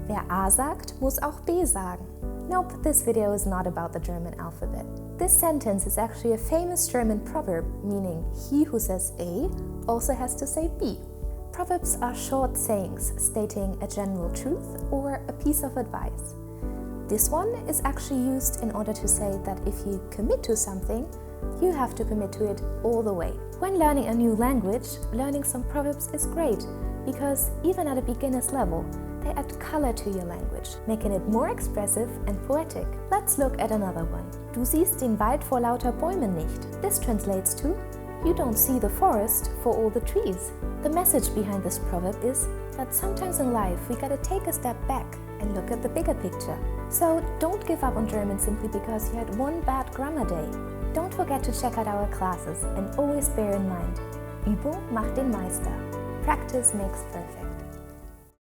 Wer A sagt, muss auch B sagen. Nope, this video is not about the German alphabet. This sentence is actually a famous German proverb, meaning he who says A also has to say B. Proverbs are short sayings stating a general truth or a piece of advice. This one is actually used in order to say that if you commit to something, you have to commit to it all the way. When learning a new language, learning some proverbs is great because even at a beginner's level, they add color to your language, making it more expressive and poetic. Let's look at another one. Du siehst den Wald vor lauter Bäumen nicht. This translates to, you don't see the forest for all the trees. The message behind this proverb is that sometimes in life we gotta take a step back and look at the bigger picture. So don't give up on German simply because you had one bad grammar day. Don't forget to check out our classes and always bear in mind, Übung macht den Meister. Practice makes perfect.